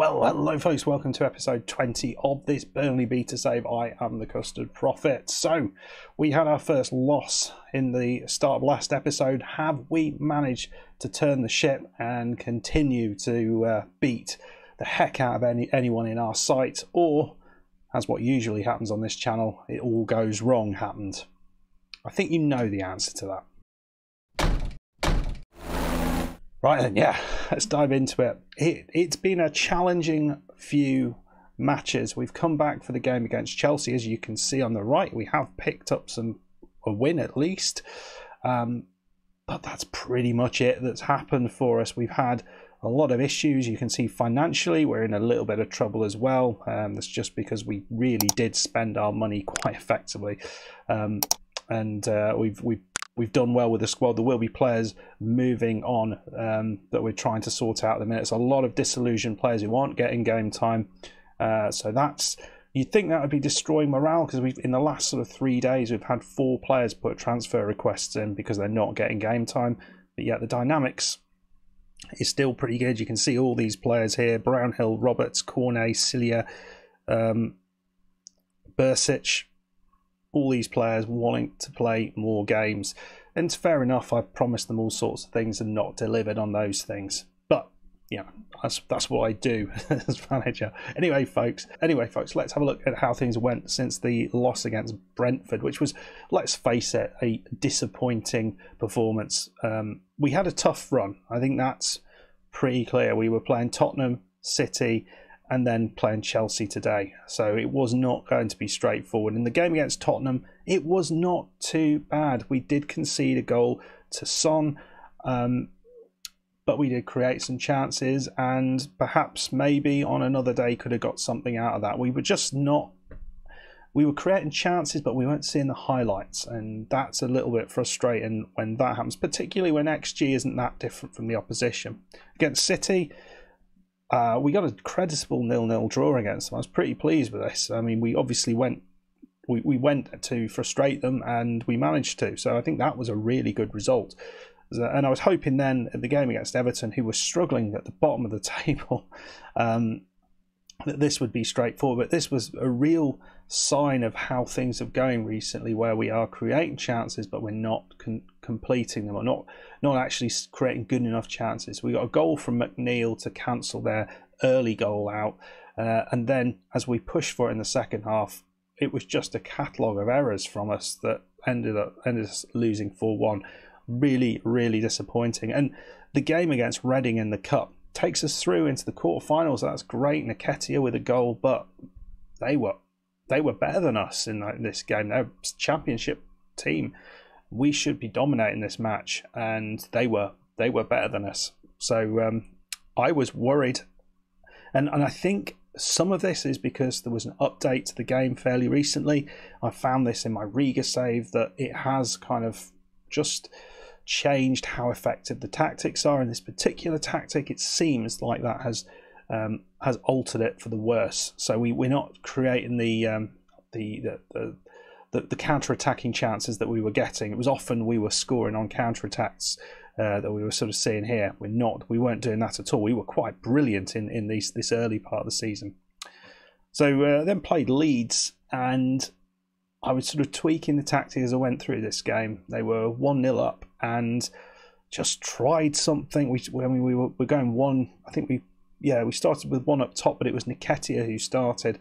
Well, hello folks, welcome to episode 20 of this Burnley Beta Save. I am the Custard Prophet. So, we had our first loss in the start of last episode. Have we managed to turn the ship and continue to beat the heck out of anyone in our sight? Or, as what usually happens on this channel, it all goes wrong happened? I think you know the answer to that. Right then, yeah, let's dive into it. It's been a challenging few matches. We've come back for the game against Chelsea, as you can see on the right. We have picked up a win at least, but that's pretty much it that's happened for us. We've had a lot of issues. You can see financially we're in a little bit of trouble as well. That's just because we really did spend our money quite effectively, and we've done well with the squad. There will be players moving on that we're trying to sort out at the minute. It's a lot of disillusioned players who aren't getting game time. So that's, you'd think that would be destroying morale, because in the last sort of 3 days, we've had 4 players put transfer requests in because they're not getting game time. But yet the dynamics is still pretty good. You can see all these players here: Brownhill, Roberts, Cornet, Cilia, Bursic. All these players wanting to play more games, and it's fair enough. I've promised them all sorts of things and not delivered on those things, but yeah, that's what I do as manager. Anyway folks, let's have a look at how things went since the loss against Brentford, which was, let's face it, a disappointing performance. We had a tough run. I think that's pretty clear. We were playing Tottenham, City, and then playing Chelsea today. So it was not going to be straightforward. In the game against Tottenham, it was not too bad. We did concede a goal to Son, but we did create some chances, and perhaps maybe on another day could have got something out of that. We were just not... We were creating chances, but we weren't seeing the highlights, and that's a little bit frustrating when that happens, particularly when XG isn't that different from the opposition. Against City, we got a creditable 0-0 draw against them. I was pretty pleased with this. I mean, we obviously went to frustrate them, and we managed to. So I think that was a really good result. And I was hoping then at the game against Everton, who was struggling at the bottom of the table, that this would be straightforward. But this was a real sign of how things are going recently, where we are creating chances, but we're not completing them, or not actually creating good enough chances. We got a goal from McNeil to cancel their early goal out, and then as we pushed for it in the second half, it was just a catalogue of errors from us that ended us losing 4-1. Really, really disappointing. And the game against Reading in the Cup takes us through into the quarterfinals. That's great. Nketiah with a goal, but they were better than us in this game. They're a championship team. We should be dominating this match, and they were better than us. So I was worried, and I think some of this is because there was an update to the game fairly recently. I found this in my Riga save, that it has kind of just changed how effective the tactics are. In this particular tactic, it seems like that has altered it for the worse. So we're not creating the counter-attacking chances that we were getting. It was often we were scoring on counter-attacks that we were sort of seeing here. We weren't doing that at all. We were quite brilliant in this early part of the season. So then played Leeds, and I was sort of tweaking the tactic as I went through this game. They were 1-0 up, and just tried something. We were going one. I think we started with one up top, but it was Nketiah who started.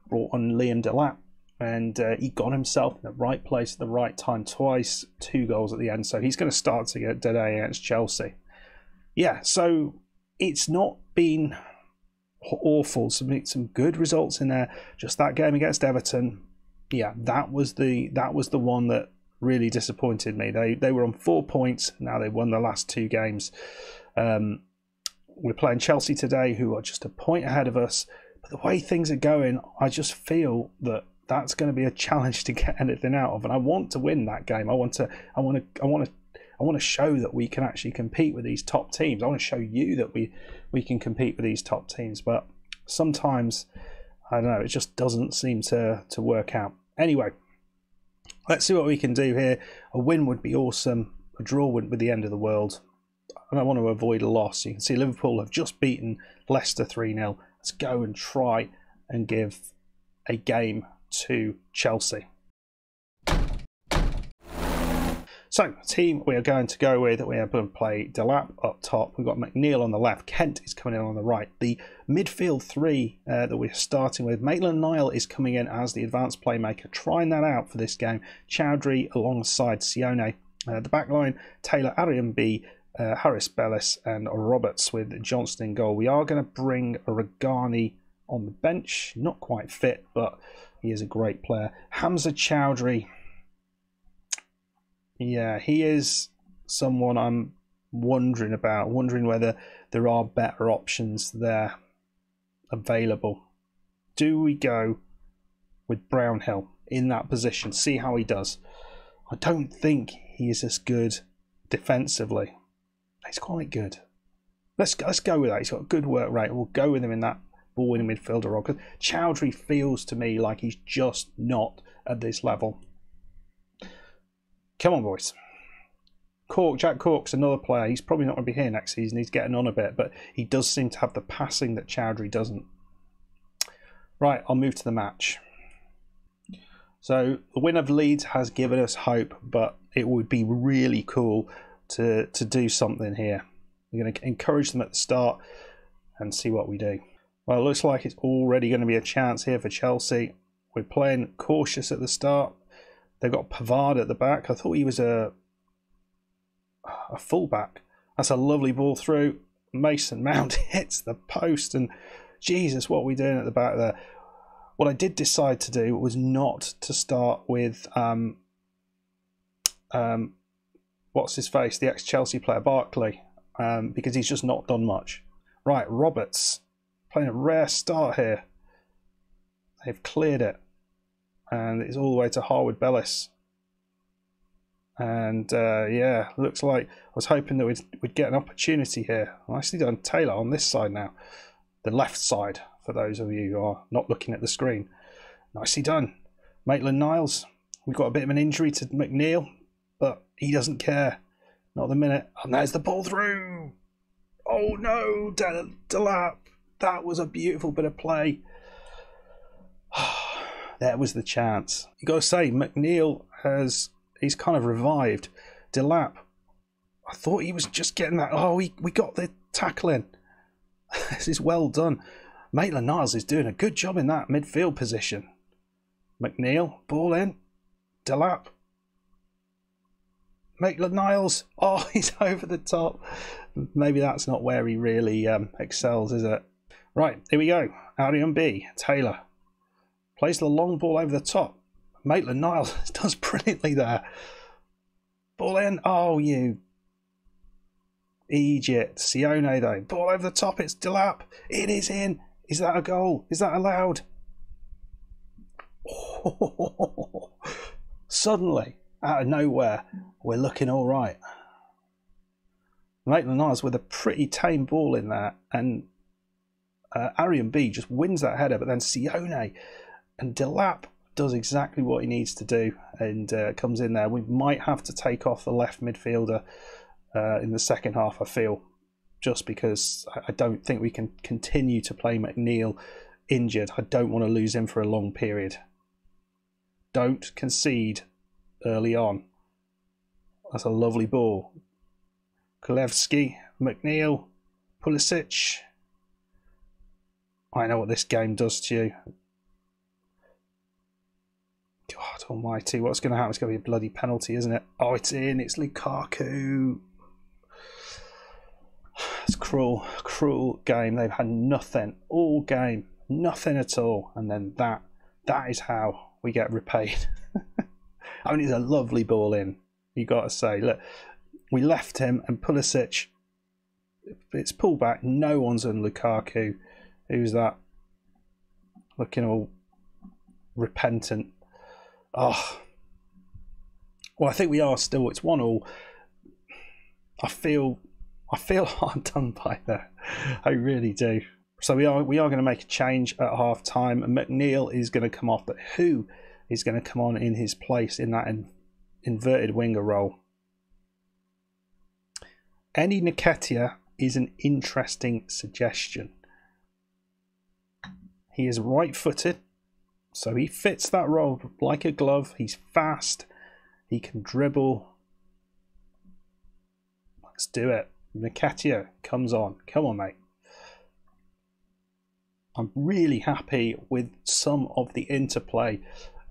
Brought on Liam Delap, and he got himself in the right place at the right time twice. 2 goals at the end, so he's going to start to get today against Chelsea. Yeah, so it's not been awful. Some good results in there. Just that game against Everton, yeah, that was the one that really disappointed me. They were on 4 points. Now they've won the last 2 games. We're playing Chelsea today, who are just a point ahead of us. But the way things are going, I just feel that that's going to be a challenge to get anything out of. And I want to win that game. I want to show that we can actually compete with these top teams. I want to show you that we can compete with these top teams. But sometimes, I don't know, it just doesn't seem to work out. Anyway, let's see what we can do here. A win would be awesome. A draw wouldn't be the end of the world. And I want to avoid a loss. You can see Liverpool have just beaten Leicester 3-0. Let's go and try and give a game to Chelsea. So, the team we are going to go with, we are going to play Delap up top. We've got McNeil on the left. Kent is coming in on the right. The midfield three that we're starting with, Maitland-Niles is coming in as the advanced playmaker, trying that out for this game. Chowdhury alongside Sione. The back line, Taylor, Ariambi, Harris Bellis and Roberts with Johnston in goal. We are going to bring Regani on the bench. Not quite fit, but he is a great player. Hamza Chowdhury. Yeah, he is someone I'm wondering whether there are better options there available. Do we go with Brownhill in that position? See how he does. I don't think he is as good defensively. He's quite good. Let's go with that. He's got a good work rate. We'll go with him in that ball-winning midfielder role, because Chowdhury feels to me like he's just not at this level. Come on, boys. Jack Cork's another player. He's probably not going to be here next season. He's getting on a bit, but he does seem to have the passing that Chowdhury doesn't. Right, I'll move to the match. So the win of Leeds has given us hope, but it would be really cool to do something here. We're going to encourage them at the start and see what we do. Well, it looks like it's already going to be a chance here for Chelsea. We're playing cautious at the start. They've got Pavard at the back. I thought he was a fullback. That's a lovely ball through. Mason Mount hits the post, and Jesus, what are we doing at the back there? What I did decide to do was not to start with what's his face, the ex-Chelsea player Barkley, because he's just not done much. Right, Roberts playing a rare start here. They've cleared it, and it's all the way to Harwood Bellis. And yeah, looks like I was hoping that we'd get an opportunity here. Nicely done, Taylor on this side now, the left side for those of you who are not looking at the screen. Nicely done, Maitland-Niles. We've got a bit of an injury to McNeil, but he doesn't care. Not at the minute. And there's the ball through. Oh no, Delap. That was a beautiful bit of play. There was the chance. You got to say, McNeil he's kind of revived. Delap, I thought he was just getting that. Oh, we got the tackle in. This is well done. Maitland-Niles is doing a good job in that midfield position. McNeil, ball in. Delap. Maitland-Niles. Oh, he's over the top. Maybe that's not where he really excels, is it? Right, here we go. Arian B. Taylor plays the long ball over the top. Maitland-Niles does brilliantly there. Ball in. Oh, you Egypt. Sione, though. Ball over the top. It's Delap. It is in. Is that a goal? Is that allowed? Oh, suddenly, out of nowhere, we're looking all right. Maitland-Niles with a pretty tame ball in there, and Arian B just wins that header, but then Sione and Delap does exactly what he needs to do and comes in there. We might have to take off the left midfielder in the second half, I feel, just because I don't think we can continue to play McNeil injured. I don't want to lose him for a long period. Don't concede early on. That's a lovely ball. Kulevski, McNeil, Pulisic. I know what this game does to you. God almighty, what's going to happen? It's going to be a bloody penalty, isn't it? Oh, it's in. It's Lukaku. It's cruel, cruel game. They've had nothing all game, nothing at all, and then that is how we get repaid. I mean, it's a lovely ball in. You got to say, look, we left him, and Pulisic. It's pulled back. No one's on Lukaku. Who's that? Looking all repentant. Oh, well, I think we are still. It's 1-1. I feel hard done by that. I really do. So we are going to make a change at half time, and McNeil is going to come off, but who is going to come on in his place in that inverted winger role? Eddie Nketiah is an interesting suggestion. He is right-footed, so he fits that role like a glove. He's fast. He can dribble. Let's do it. Nketiah comes on. Come on, mate. I'm really happy with some of the interplay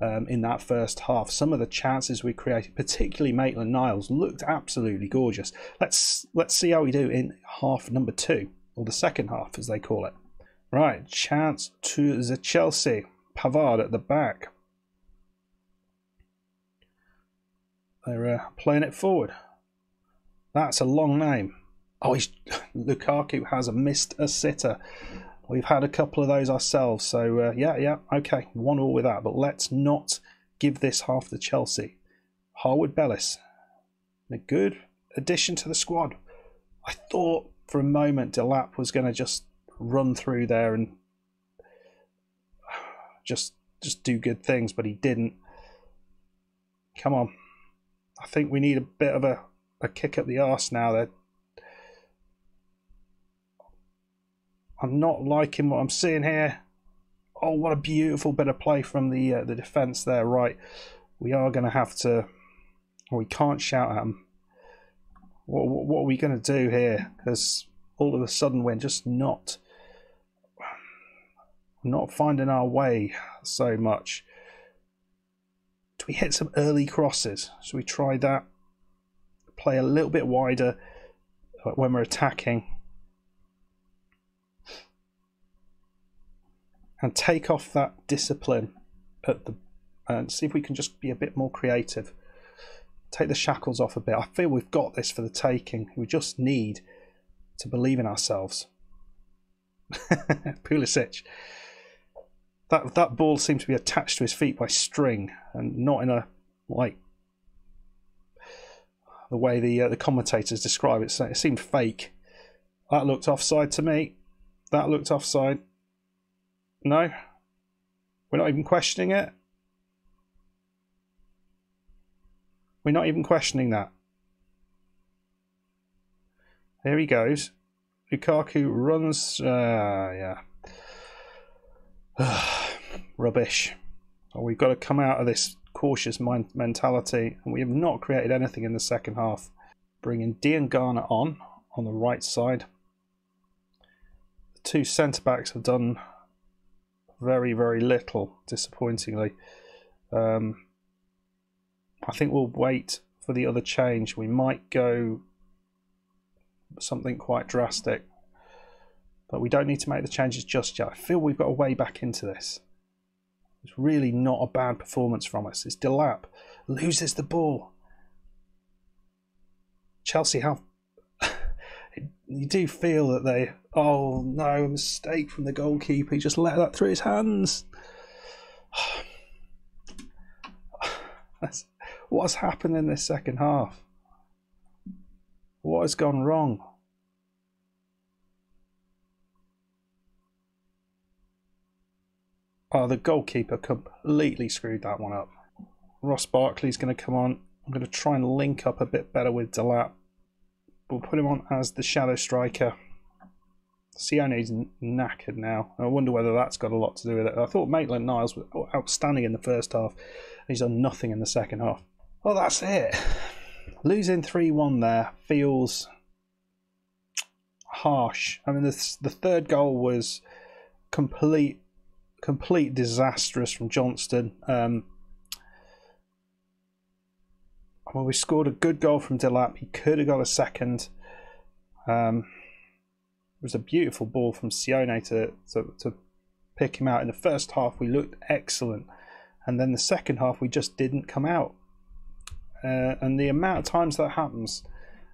in that first half. Some of the chances we created, particularly Maitland-Niles, looked absolutely gorgeous. Let's see how we do in half number 2, or the second half as they call it. Right, chance to the Chelsea. Pavard at the back. They're playing it forward. That's a long name. Oh, Lukaku has missed a sitter. We've had a couple of those ourselves, so yeah, okay, 1-1 with that. But let's not give this half to Chelsea. Harwood Bellis, a good addition to the squad. I thought for a moment Delap was going to just run through there and just do good things, but he didn't. Come on. I think we need a bit of a kick up the arse now. I'm not liking what I'm seeing here. Oh, what a beautiful bit of play from the defence there. Right, we are going to have to... We can't shout at them. What are we going to do here? Because all of a sudden we're just not finding our way so much. Do we hit some early crosses? Should we try that? Play a little bit wider when we're attacking. And take off that discipline and see if we can just be a bit more creative. Take the shackles off a bit. I feel we've got this for the taking. We just need to believe in ourselves. Pulisic. That ball seemed to be attached to his feet by string, and not in a like the way the commentators describe it. So it seemed fake. That looked offside to me. That looked offside. No, we're not even questioning it. We're not even questioning that. There he goes. Lukaku runs. Yeah. Rubbish. Oh, we've got to come out of this cautious mentality, and we have not created anything in the second half. Bringing Diangana on the right side. The two centre backs have done very, very little, disappointingly. I think we'll wait for the other change. We might go something quite drastic, but we don't need to make the changes just yet. I feel we've got a way back into this. It's really not a bad performance from us. It's Delap loses the ball. Chelsea have... You do feel that they... Oh, no, a mistake from the goalkeeper. He just let that through his hands. What has happened in this second half? What has gone wrong? Oh, the goalkeeper completely screwed that one up. Ross Barkley's going to come on. I'm going to try and link up a bit better with Delap. We'll put him on as the shadow striker. Sione's knackered now. I wonder whether that's got a lot to do with it. I thought Maitland-Niles was outstanding in the first half. He's done nothing in the second half. Well, that's it. Losing 3-1 there feels harsh. I mean, the third goal was complete disastrous from Johnston. Well, we scored a good goal from Delap. He could have got a second. It was a beautiful ball from Sione to pick him out. In the first half, we looked excellent. And then the second half, we just didn't come out. And the amount of times that happens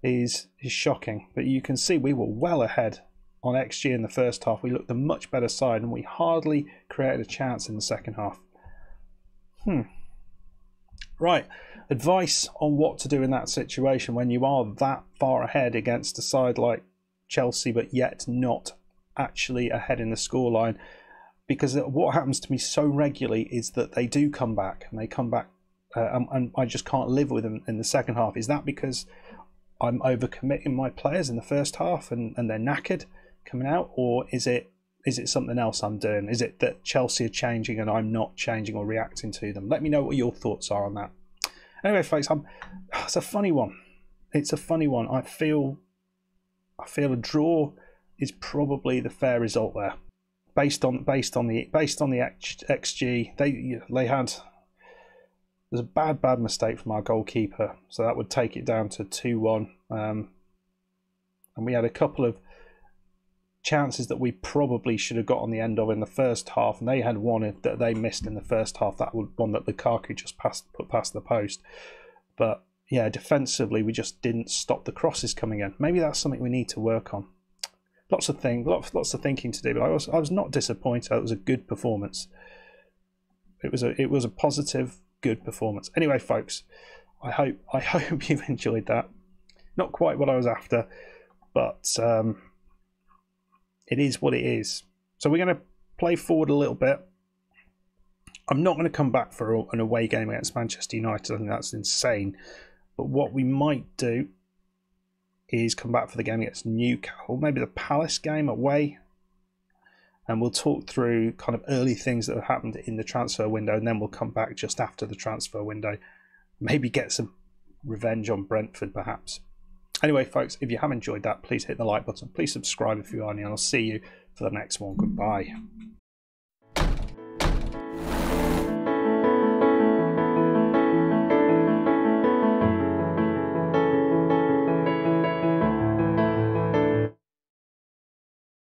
is shocking. But you can see we were well ahead on XG in the first half. We looked a much better side, and we hardly created a chance in the second half. Right, advice on what to do in that situation when you are that far ahead against a side like Chelsea, but yet not actually ahead in the scoreline. Because what happens to me so regularly is that they do come back, and they come back, and I just can't live with them in the second half. Is that because I'm overcommitting my players in the first half and they're knackered coming out, or is it Is it something else I'm doing? Is it that Chelsea are changing and I'm not changing or reacting to them? Let me know what your thoughts are on that. Anyway, folks, it's a funny one. It's a funny one. I feel a draw is probably the fair result there, based on the XG. They had, there's a bad mistake from our goalkeeper, so that would take it down to 2-1. And we had a couple of chances that we probably should have got on the end of in the first half, and they had one that they missed in the first half. That was one that Lukaku just put past the post. But yeah, defensively we just didn't stop the crosses coming in. Maybe that's something we need to work on. Lots of thinking to do, but I was not disappointed. It was a good performance. It was a positive, good performance. Anyway, folks, I hope you've enjoyed that. Not quite what I was after, but it is what it is. So we're going to play forward a little bit. I'm not going to come back for an away game against Manchester United. I think that's insane. But what we might do is come back for the game against Newcastle, maybe the Palace game away. And we'll talk through kind of early things that have happened in the transfer window. And then we'll come back just after the transfer window. Maybe get some revenge on Brentford, perhaps. Anyway, folks, if you have enjoyed that, please hit the like button. Please subscribe if you are new, and I'll see you for the next one. Goodbye.